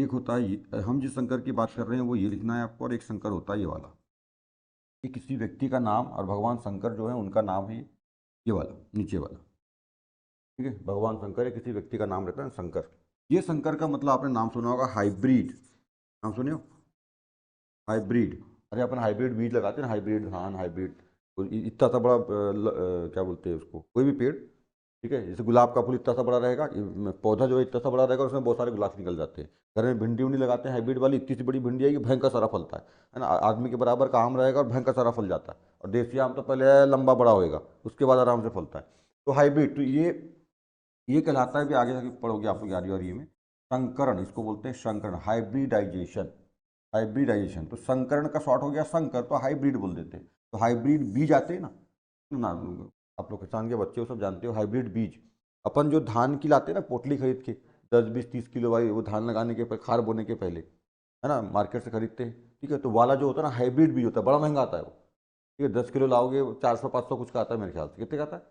एक होता है हम जिस शंकर की बात कर रहे हैं वो ये लिखना है आपको, और एक शंकर होता है ये वाला। ये किसी व्यक्ति का नाम, और भगवान शंकर जो है उनका नाम है ये वाला, नीचे वाला। ठीक है, भगवान शंकर है, किसी व्यक्ति का नाम रहता है शंकर। ये शंकर का मतलब आपने नाम सुना होगा हाइब्रिड, नाम सुने हो? हाइब्रिड, अरे अपन हाइब्रिड बीज लगाते हैं ना, हाइब्रिड धान, हाइब्रिड इतना सा बड़ा क्या बोलते हैं उसको, कोई भी पेड़। ठीक है, जैसे गुलाब का फूल इतना सा बड़ा रहेगा, पौधा जो है इतना सा बड़ा रहेगा, उसमें बहुत सारे गुलाब निकल जाते हैं। घर में भिंडी उंडी लगाते हैं हाइब्रिड वाली, इतनी सी बड़ी भिंडी आएगी, भयंकर सारा फलता है ना, आदमी के बराबर का आम रहेगा और भयंकर सारा फल जाता है। और देसी आम तो पहले लंबा बड़ा होएगा, उसके बाद आराम से फलता है। तो हाइब्रिड, तो ये कहलाता है भी, आगे जाके पढ़ोगे आप लोग 11वीं में, संकरण, इसको बोलते हैं संकरण, हाइब्रिडाइजेशन। हाइब्रिडाइजेशन तो संकरण का शॉर्ट हो गया संकर, तो हाइब्रिड बोल देते हैं। तो हाइब्रिड बीज आते हैं ना, आप लोग किसान के बच्चे हो सब जानते हो हाइब्रिड बीज। अपन जो धान की लाते हैं ना पोटली खरीद के, 10 20 30 किलो वाली, वो धान लगाने के खार बोने के पहले, है ना, मार्केट से खरीदते हैं। ठीक है, तो वाला जो होता है ना हाइब्रिड बीज होता है, बड़ा महंगा आता है वो। ठीक है, 10 किलो लाओगे 400 500 कुछ का आता है मेरे ख्याल से, कितने का आता है,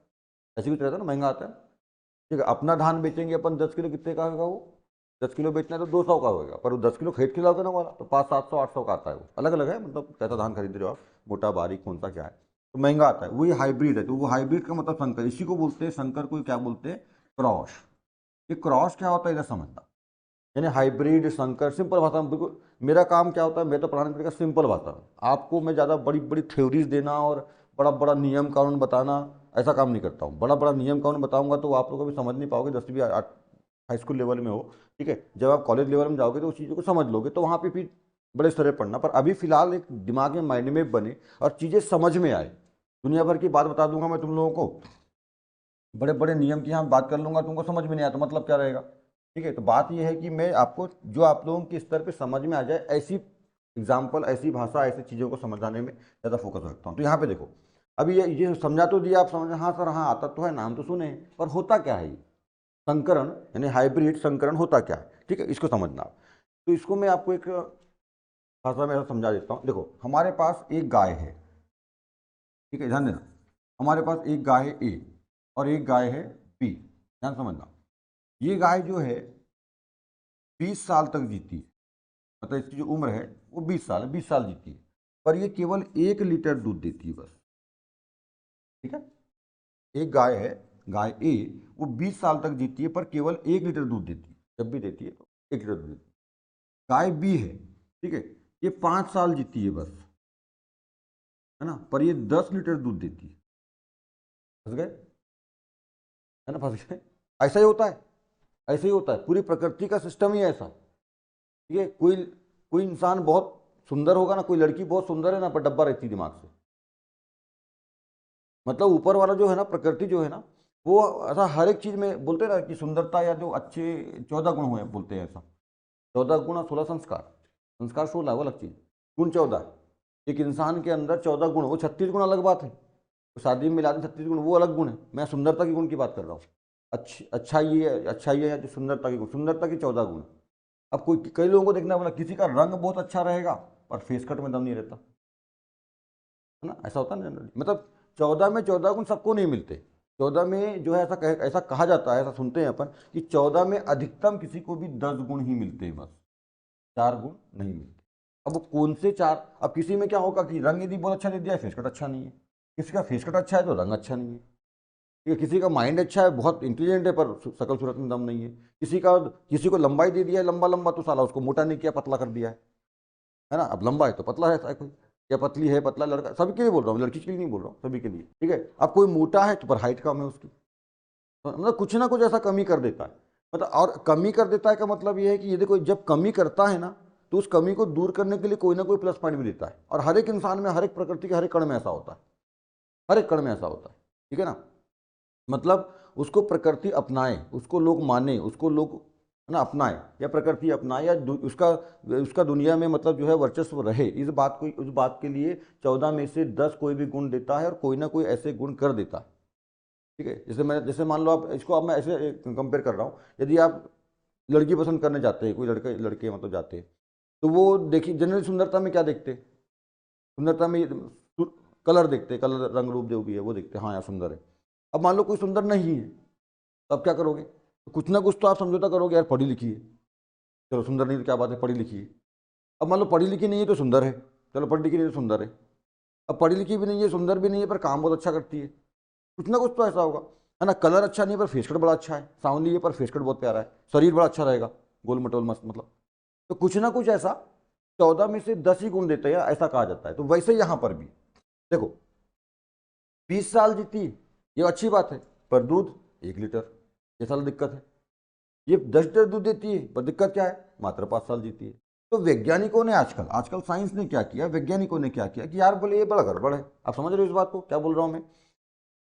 ऐसे कुछ रहता है ना, महंगा आता है। ठीक है, अपना धान बेचेंगे अपन 10 किलो, कितने का होगा वो? 10 किलो बेचना है तो 200 का होगा, पर वो 10 किलो खरीद के लाओगे ना वाला, तो 500 700 800 का आता है वो। अलग अलग है, मतलब कैसा धान खरीद रहे हो आप, मोटा बारीक कौन सा क्या है, तो महंगा आता है। वही हाइब्रिड है, तो वो हाइब्रिड का मतलब संकर, इसी को बोलते हैं शंकर को क्या बोलते हैं, क्रॉस। ये क्रॉस क्या होता है इधर समझना, यानी हाइब्रिड संकर, सिंपल भाषा में बिल्कुल। मेरा काम क्या होता है, मैं तो पढ़ाने तरीका सिंपल भाषा में, आपको मैं ज़्यादा बड़ी बड़ी थ्योरीज देना और बड़ा बड़ा नियम कानून बताना, ऐसा काम नहीं करता हूँ। बड़ा बड़ा नियम कानून बताऊंगा तो आप लोग कभी समझ नहीं पाओगे, 10वीं हाई स्कूल लेवल में हो। ठीक है, जब आप कॉलेज लेवल में जाओगे तो उस चीज़ों को समझ लोगे, तो वहाँ पे फिर बड़े स्तर पर पढ़ना। पर अभी फिलहाल एक दिमाग में, माइंड में बने और चीज़ें समझ में आए। दुनिया भर की बात बता दूंगा मैं तुम लोगों को, बड़े बड़े नियम की यहाँ बात कर लूंगा, तुमको समझ में नहीं आया तो मतलब क्या रहेगा। ठीक है, तो बात यह है कि मैं आपको जो आप लोगों के स्तर पे समझ में आ जाए, ऐसी एग्जाम्पल, ऐसी भाषा, ऐसी चीज़ों को समझाने में ज़्यादा फोकस रखता हूँ। तो यहाँ पे देखो, अभी ये समझा तो दिया, आप समझ, हाँ सर हाँ आता तो है, नाम तो सुने हैं, पर होता क्या है ये संकरण, यानी हाइब्रिड संकरण होता क्या है। ठीक है, इसको समझना आप। तो इसको मैं आपको एक भाषा में ऐसा समझा देता हूँ। देखो, हमारे पास एक गाय है, ठीक है, ध्यान देना, हमारे पास एक गाय है ए और एक गाय है बी, ध्यान समझना। ये गाय जो है 20 साल तक जीती है, मतलब इसकी जो उम्र है वो 20 साल है, 20 साल जीती है, पर ये केवल 1 लीटर दूध देती है बस। ठीक है, एक गाय है, गाय ए, वो 20 साल तक जीती है पर केवल 1 लीटर दूध देती है, जब भी देती है तो 1 लीटर दूध देती है। गाय बी है, ठीक है, ये 5 साल जीती है बस, है ना, पर ये 10 लीटर दूध देती है। फंस गए, है ना, फंस गए। ऐसा ही होता है, ऐसे ही होता है, पूरी प्रकृति का सिस्टम ही ऐसा। ठीक है, कोई कोई इंसान बहुत सुंदर होगा ना, कोई लड़की बहुत सुंदर है ना, पर डब्बा रहती दिमाग से। मतलब ऊपर वाला जो है ना, प्रकृति जो है ना, वो ऐसा हर एक चीज में बोलते हैं ना कि सुंदरता या जो अच्छे 14 गुण हुए बोलते हैं ऐसा, 14 गुण और 16 संस्कार। संस्कार 16 वो अलग चीज, गुण 14। एक इंसान के अंदर 14 गुण, वो 36 गुण अलग बात है, तो शादी में मिला दें 36 गुण, वो अलग गुण है। मैं सुंदरता के गुण की बात कर रहा हूँ। अच्छाई है या जो सुंदरता के गुण, सुंदरता के 14 गुण। अब कोई, कई लोगों को देखना, बोला किसी का रंग बहुत अच्छा रहेगा पर फेस कट में दम नहीं रहता, है ना, ऐसा होता है ना जनरली। मतलब 14 में 14 गुण सबको नहीं मिलते। 14 में जो है ऐसा ऐसा कहा जाता है, ऐसा सुनते हैं अपन कि 14 में अधिकतम किसी को भी 10 गुण ही मिलते हैं बस, 4 गुण नहीं मिलते। अब वो कौन से 4, अब किसी में क्या होगा कि रंग यदि बहुत अच्छा दे दिया है, फेस कट अच्छा नहीं है। किसी का फेस कट अच्छा है तो रंग अच्छा नहीं है। ठीक है, किसी का माइंड अच्छा है, बहुत इंटेलिजेंट है, पर शकल सूरत में दम नहीं है। किसी को लंबाई दे दिया है लंबा लंबा, तो साला उसको मोटा नहीं किया, पतला कर दिया है ना। अब लंबा है तो पतला रहता है कोई, या पतली है पतला, लड़का, सभी के लिए बोल रहा हूँ, लड़की के लिए नहीं बोल रहा हूँ, सभी के लिए। ठीक है, अब कोई मोटा है तो पर हाइट कम है उसकी, तो मतलब कुछ ना कुछ ऐसा कमी कर देता है। मतलब, और कमी कर देता है का मतलब ये है कि ये देखो, जब कमी करता है ना, तो उस कमी को दूर करने के लिए कोई ना कोई प्लस पॉइंट भी देता है। और हर एक इंसान में, हर एक प्रकृति के हर एक कण में ऐसा होता है, हर एक कण में ऐसा होता है। ठीक है ना, मतलब उसको प्रकृति अपनाए, उसको लोग माने, उसको लोग, है ना, अपनाए, या प्रकृति अपनाए, या उसका उसका दुनिया में मतलब जो है वर्चस्व रहे, इस बात को, उस बात के लिए 14 में से 10 कोई भी गुण देता है और कोई ना कोई ऐसे गुण कर देता है। ठीक है, जैसे मान लो आप इसको, अब मैं ऐसे कंपेयर कर रहा हूँ, यदि आप लड़की पसंद करने जाते हैं, कोई लड़के लड़के मतलब जाते हैं, तो वो देखिए जनरली सुंदरता में क्या देखते हैं, सुंदरता में कलर देखते हैं, कलर रंग रूप जो भी है वो देखते हैं, हाँ यार सुंदर है। अब मान लो कोई सुंदर नहीं है, तो अब क्या करोगे, तो कुछ ना कुछ तो आप समझौता करोगे, यार पढ़ी लिखी है, चलो सुंदर नहीं तो क्या बात है, पढ़ी लिखी है। अब मान लो पढ़ी लिखी नहीं है तो सुंदर है, चलो पढ़ी लिखी नहीं तो सुंदर है। अब पढ़ी लिखी भी नहीं है, सुंदर भी नहीं है, पर काम बहुत अच्छा करती है, कुछ ना कुछ तो ऐसा होगा, है ना। कलर अच्छा नहीं है पर फेस कट बड़ा अच्छा है, सांवली है पर फेस कट बहुत प्यारा है, शरीर बड़ा अच्छा रहेगा, गोल मटोल मस्त, मतलब तो कुछ ना कुछ ऐसा 14 में से 10 ही गुण देते हैं, ऐसा कहा जाता है। तो वैसे यहां पर भी देखो 20 साल जीती, ये अच्छी बात है, पर दूध 1 लीटर, ये साला दिक्कत है। ये 10 लीटर दूध देती है, पर दिक्कत क्या है, मात्र 5 साल जीती है। तो वैज्ञानिकों ने आजकल आजकल साइंस ने क्या किया, वैज्ञानिकों ने क्या किया कि यार बोले ये बड़ा गड़बड़ है। आप समझ रहे हो इस बात को, क्या बोल रहा हूं मैं।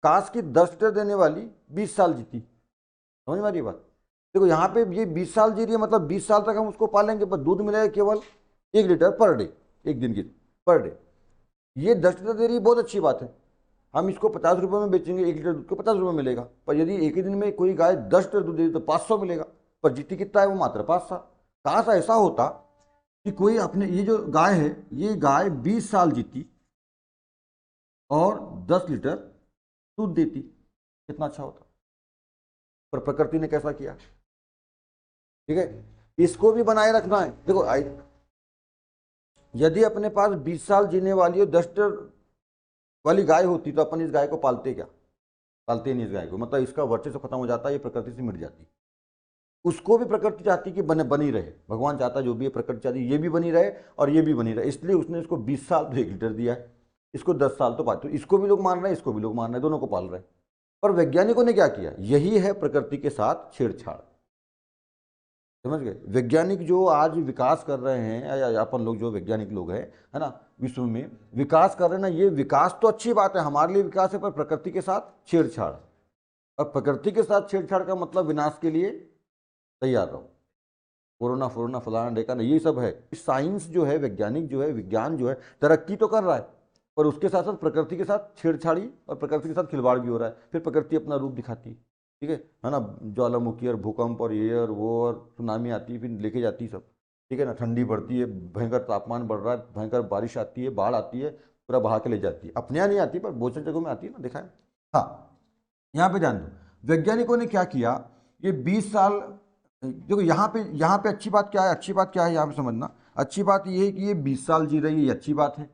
काश की 10 लीटर देने वाली 20 साल जीती, समझ में आ रही है बात। देखो यहाँ पे ये 20 साल जी रही है, मतलब 20 साल तक हम उसको पालेंगे, पर दूध मिलेगा केवल 1 लीटर पर डे, एक दिन की पर डे। ये 10 लीटर दे रही है, बहुत अच्छी बात है। हम इसको 50 रुपये में बेचेंगे, 1 लीटर दूध को 50 रुपये मिलेगा। पर यदि एक ही दिन में कोई गाय 10 लीटर दूध दे तो 500 मिलेगा। पर जीती कितना है, वो मात्र 5 साल। काश ऐसा होता कि कोई अपने, ये जो गाय है, ये गाय 20 साल जीती और 10 लीटर दूध देती, कितना अच्छा होता। पर प्रकृति ने कैसा किया, ठीक है, इसको भी बनाए रखना है। देखो यदि अपने पास 20 साल जीने वाली और 10 लीटर वाली गाय होती तो अपन इस गाय को पालते क्या, पालते नहीं इस गाय को, मतलब इसका वर्चस्व खत्म हो जाता है, ये प्रकृति से मिट जाती। उसको भी प्रकृति चाहती कि बनी रहे, भगवान चाहता जो भी है, प्रकृति चाहती ये भी बनी रहे और ये भी बनी रहे, इसलिए उसने इसको 20 साल तो 1 लीटर दिया है, इसको 10 साल तो 5। तो इसको भी लोग मान रहे हैं, इसको भी लोग मान रहे हैं, दोनों को पाल रहे हैं। पर वैज्ञानिकों ने क्या किया, यही है प्रकृति के साथ छेड़छाड़। समझ गए, वैज्ञानिक जो आज विकास कर रहे हैं, या अपन लोग जो वैज्ञानिक लोग हैं, है ना, विश्व में विकास कर रहे हैं ना, ये विकास तो अच्छी बात है, हमारे लिए विकास है, पर प्रकृति के साथ छेड़छाड़। और प्रकृति के साथ छेड़छाड़ का मतलब विनाश के लिए तैयार रहो। कोरोना फोरोना फलाना ढेकाना ये सब है। साइंस जो है, वैज्ञानिक जो है, विज्ञान जो है, तरक्की तो कर रहा है, पर उसके साथ साथ प्रकृति के साथ छेड़छाड़ी और प्रकृति के साथ खिलवाड़ भी हो रहा है। फिर प्रकृति अपना रूप दिखाती है, ठीक है ना, ज्वालामुखी और भूकंप और ये और वो और सुनामी आती है, फिर लेके जाती है सब, ठीक है ना, ठंडी बढ़ती है, भयंकर तापमान बढ़ रहा है, भयंकर बारिश आती है, बाढ़ आती है, पूरा बहा के ले जाती है। अपने यहाँ नहीं आती, पर बहुत सारी जगहों में आती है ना, देखा है। हाँ, यहाँ पे ध्यान दो, वैज्ञानिकों ने क्या किया, ये 20 साल, देखो यहाँ पे अच्छी बात क्या है, अच्छी बात क्या है यहाँ पे समझना। अच्छी बात ये है कि ये 20 साल जी रही है, ये अच्छी बात है।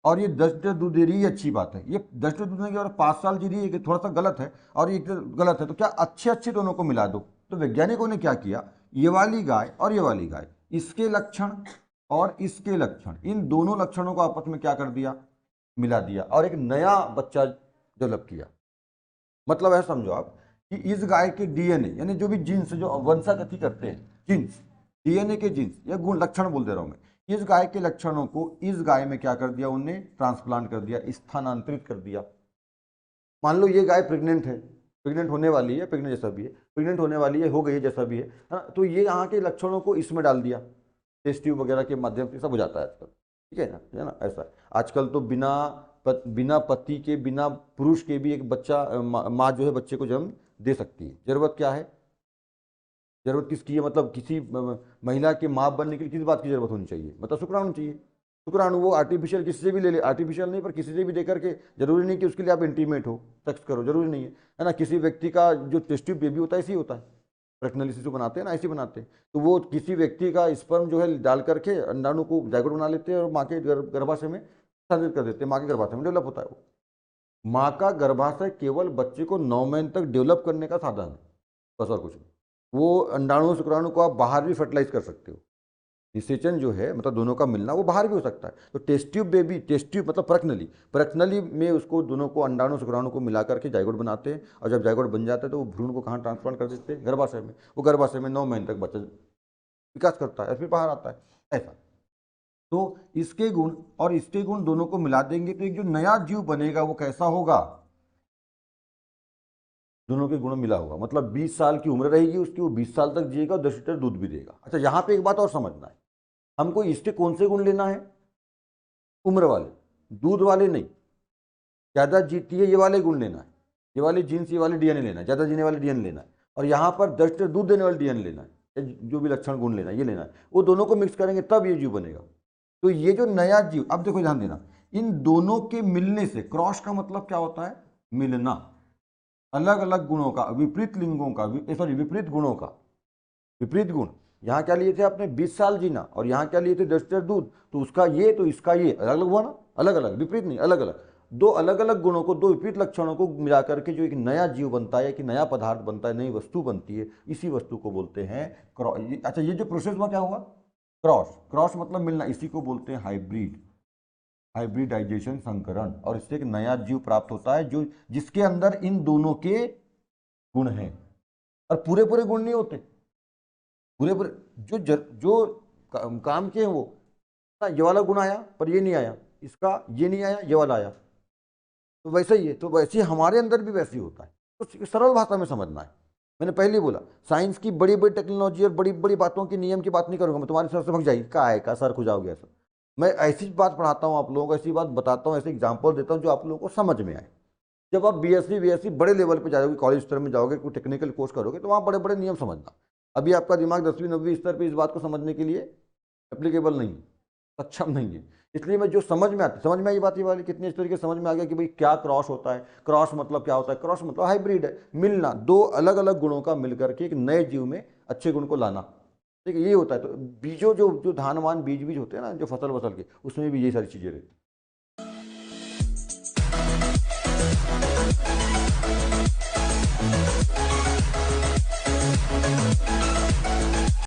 और ये 10 लीटर दूध दे रही है, ये अच्छी बात है। ये 10 लीटर दूध देने के और 5 साल जी रही है, ये थोड़ा सा गलत है, और ये गलत है। तो क्या अच्छे अच्छे दोनों को मिला दो। तो वैज्ञानिकों ने क्या किया, ये वाली गाय और ये वाली गाय, इसके लक्षण और इसके लक्षण, इन दोनों लक्षणों को आपस में क्या कर दिया, मिला दिया, और एक नया बच्चा डेवलप किया। मतलब है, समझो आप कि इस गाय के डीएनए, यानी जो भी जीन्स, जो वंशागति करते हैं, जीन्स, डीएनए के जीन्स या गुण लक्षण बोल दे रहा हूं मैं, इस गाय के लक्षणों को इस गाय में क्या कर दिया, उनने ट्रांसप्लांट कर दिया, स्थानांतरित कर दिया। मान लो ये गाय प्रेग्नेंट है, प्रेग्नेंट होने वाली है, प्रेग्नेंट जैसा भी है, प्रेग्नेंट होने वाली है, हो गई है, जैसा भी है ना, तो ये यहाँ के लक्षणों को इसमें डाल दिया, टेस्ट ट्यूब वगैरह के माध्यम से सब हो जाता है आजकल, ठीक है ना, ऐसा है। आजकल तो बिना पति के, बिना पुरुष के भी एक बच्चा, माँ जो है बच्चे को जन्म दे सकती है। जरूरत क्या है, जरूरत किसकी है, मतलब किसी महिला के माँ बनने के लिए किस बात की जरूरत होनी चाहिए, मतलब शुक्राणु चाहिए। शुक्राणु वो आर्टिफिशियल किसी से भी ले ले, आर्टिफिशियल नहीं, पर किसी से भी दे करके, जरूरी नहीं कि उसके लिए आप इंटीमेट हो, सेक्स करो, जरूरी नहीं है ना। किसी व्यक्ति का जो टेस्ट ट्यूब बेबी होता है, ऐसे ही होता है, प्रश्नली शिशु बनाते हैं ना, ऐसे बनाते हैं। तो वो किसी व्यक्ति का स्पर्म जो है डाल करके अंडाणु को जायगोट बना लेते हैं, और माँ के गर्भाशय में स्थानांतरित कर देते हैं, माँ के गर्भाशय में डेवलप होता है वो। माँ का गर्भाशय केवल बच्चे को 9 महीने तक डेवलप करने का साधन है, बस, और कुछ नहीं। वो अंडाणु शुक्राणु को आप बाहर भी फर्टिलाइज कर सकते हो। निषेचन जो है, मतलब दोनों का मिलना, वो बाहर भी हो सकता है। तो test tube baby, test tube मतलब प्रकनली में उसको दोनों को, अंडाणु शुक्राणु को मिला करके जायगोट बनाते हैं, और जब जायगोट बन जाता है तो वो भ्रूण को कहाँ ट्रांसप्लांट कर देते हैं, गर्भाशय में। वो गर्भाशय में 9 महीने तक बच्चा विकास करता है, फिर बाहर आता है, ऐसा। तो इसके गुण और इसके गुण दोनों को मिला देंगे तो एक जो नया जीव बनेगा वो कैसा होगा, दोनों के गुण मिला होगा, मतलब 20 साल की उम्र रहेगी उसकी, वो 20 साल तक जिएगा और 10 लीटर दूध भी देगा। अच्छा, यहाँ पे एक बात और समझना है, हमको इसके कौन से गुण लेना है, उम्र वाले, दूध वाले नहीं। ज़्यादा जीती है ये वाले गुण लेना है, ये वाली जीन्स, ये वाले डीएनए लेना है, ज़्यादा जीने वाले डीएनए लेना है, और यहाँ पर 10 लीटर दूध देने वाले डीएनए लेना है, जो भी लक्षण गुण लेना है, ये लेना है। वो दोनों को मिक्स करेंगे तब ये जीव बनेगा। तो ये जो नया जीव, अब देखो ध्यान देना, इन दोनों के मिलने से, क्रॉस का मतलब क्या होता है, मिलना, अलग अलग गुणों का, विपरीत लिंगों का, सॉरी विपरीत गुणों का, विपरीत गुण, यहाँ क्या लिए थे आपने 20 साल जीना, और यहाँ क्या लिए थे 10 लीटर दूध, तो उसका ये तो इसका ये अलग अलग हुआ ना, अलग अलग, विपरीत नहीं, अलग अलग। दो अलग अलग गुणों को, दो विपरीत लक्षणों को मिलाकर के जो एक नया जीव बनता है, कि नया पदार्थ बनता है, नई वस्तु बनती है, इसी वस्तु को बोलते हैं क्रॉस। अच्छा, ये जो प्रोसेस में क्या हुआ, क्रॉस, क्रॉस मतलब मिलना, इसी को बोलते हैं हाइब्रिड, हाइब्रिडाइजेशन, संकरण। और इससे एक नया जीव प्राप्त होता है जो जिसके अंदर इन दोनों के गुण हैं, और पूरे पूरे गुण नहीं होते, पूरे पूरे जो काम के हैं वो, ये वाला गुण आया पर ये नहीं आया, इसका ये नहीं आया, ये वाला आया, तो वैसे ही है। तो वैसे ही हमारे अंदर भी वैसे ही होता है, तो सरल भाषा में समझना है। मैंने पहले ही बोला, साइंस की बड़ी बड़ी टेक्नोलॉजी और बड़ी बड़ी बातों की नियम की बात नहीं करूंगा मैं, तुम्हारे सर से भग जाएगी, का है का सर खुजाओगे ऐसा। मैं ऐसी बात पढ़ाता हूँ आप लोगों को, ऐसी बात बताता हूँ, ऐसे एग्जाम्पल देता हूँ जो आप लोगों को समझ में आए। जब आप बीएससी बीएससी बड़े लेवल पे जाओगे, कॉलेज स्तर में जाओगे, कोई टेक्निकल कोर्स करोगे, तो वहाँ बड़े बड़े नियम समझना। अभी आपका दिमाग 10वीं 9वीं स्तर पे इस बात को समझने के लिए एप्लीकेबल नहीं है, सक्षम नहीं है। इसलिए मैं जो समझ में आती, समझ में आई बात, ये वाली कितनी इस तरीके समझ में आ गया कि भाई क्या क्रॉस होता है, क्रॉस मतलब क्या होता है, क्रॉस मतलब हाइब्रिड है, मिलना, दो अलग अलग गुणों का मिलकर के एक नए जीव में अच्छे गुण को लाना। ठीक है, ये होता है। तो बीजों जो जो धान वान बीज बीज होते हैं ना, जो फसल वसल के, उसमें भी यही सारी चीजें रहती हैं।